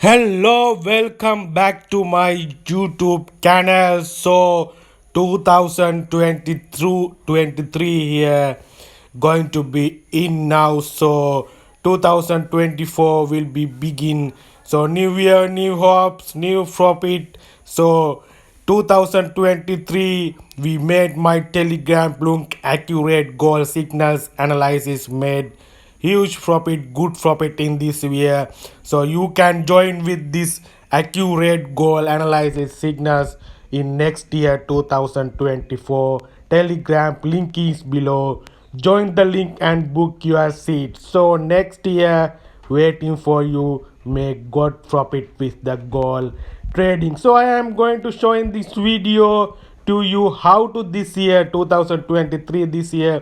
Hello, welcome back to my YouTube channel. So, 2023 here going to be in now. So, 2024 will be begin. So, new year, new hopes, new profit. So, 2023 we made my Telegram link accurate goal signals analysis made huge profit, good profit in this year. So you can join with this accurate goal analysis signals in next year 2024. Telegram link is below. Join the link and book your seat. So next year waiting for you make good profit with the goal trading. So I am going to show in this video to you how to this year 2023 this year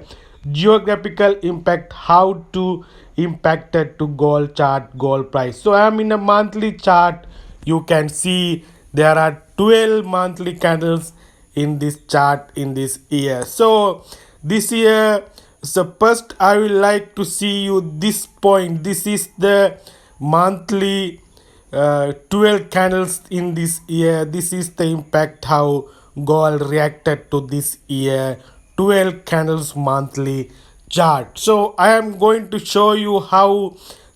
geographical impact, how to impacted to gold chart, gold price. So I am in a monthly chart. You can see there are 12 monthly candles in this chart in this year. So this year, so first I will like to see you this point. This is the monthly 12 candles in this year. This is the impact how gold reacted to this year 12 candles monthly chart. So I am going to show you how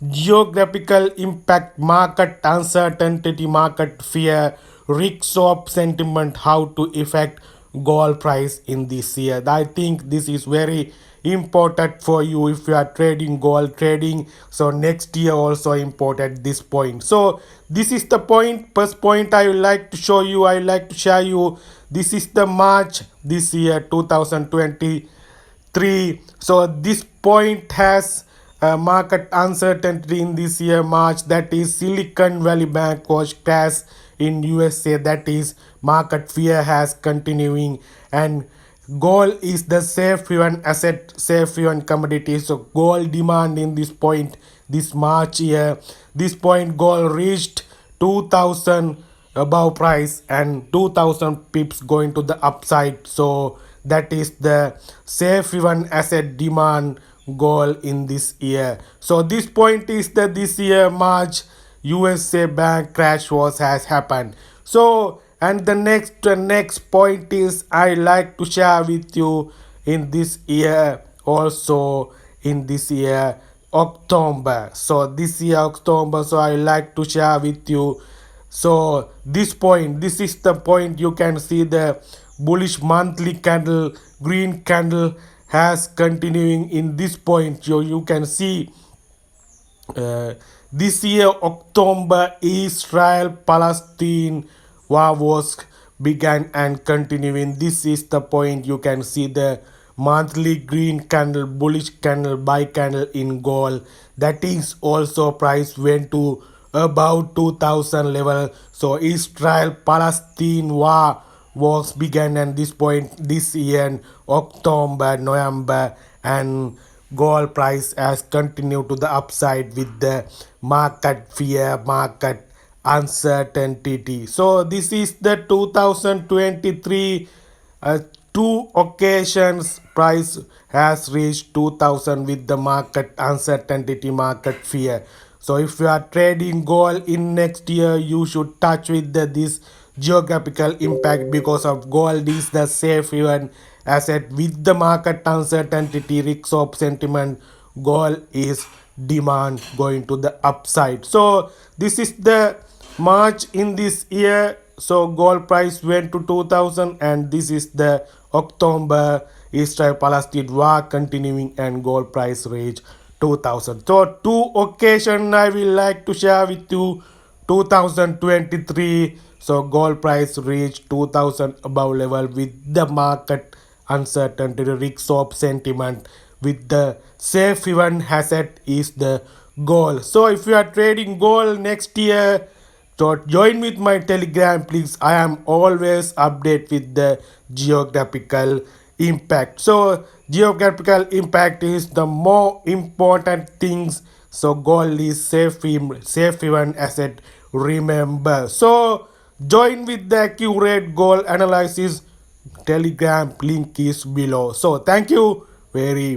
geographical impact, market uncertainty, market fear, risk of sentiment, how to affect gold price in this year. I think this is very important for you if you are trading gold trading. So next year also important this point. So this is the point, first point I would like to show you, I would like to share you. This is the March this year 2023. So this point has market uncertainty in this year March, that is Silicon Valley Bank was crash in USA, that is market fear has continuing, and gold is the safe haven asset, safe haven commodity. So gold demand in this point this March year, this point gold reached 2000 above price and 2000 pips going to the upside. So that is the safe haven asset demand goal in this year. So this point is that this year March USA bank crash was has happened. So and the next point is I like to share with you in this year also in this year October. So this year October, so I like to share with you. So this point, this is the point, you can see the bullish monthly candle, green candle has continuing in this point. You can see this year October Israel Palestine war was began and continuing. This is the point, you can see the monthly green candle, bullish candle, buy candle in gold. That is also price went to about 2000 level. So Israel Palestine war was began and this point this year October, November, and gold price has continued to the upside with the market fear, market uncertainty. So this is the 2023 two occasions price has reached 2000 with the market uncertainty, market fear. So if you are trading gold in next year, you should touch with this geographical impact, because of gold is the safe haven asset with the market uncertainty, risk of sentiment. Gold is demand going to the upside. So this is the March in this year. So gold price went to 2000 and this is the October Israel Palestine war continuing and gold price reached 2000. So two occasion I will like to share with you 2023. So gold price reached 2000 above level with the market uncertainty, risk of sentiment, with the safe haven asset is the gold. So if you are trading gold next year, so join with my Telegram please. I am always update with the geographical impact. So geographical impact is the more important things. So gold is safe haven asset, remember. So join with the accurate gold analysis. Telegram link is below. So thank you very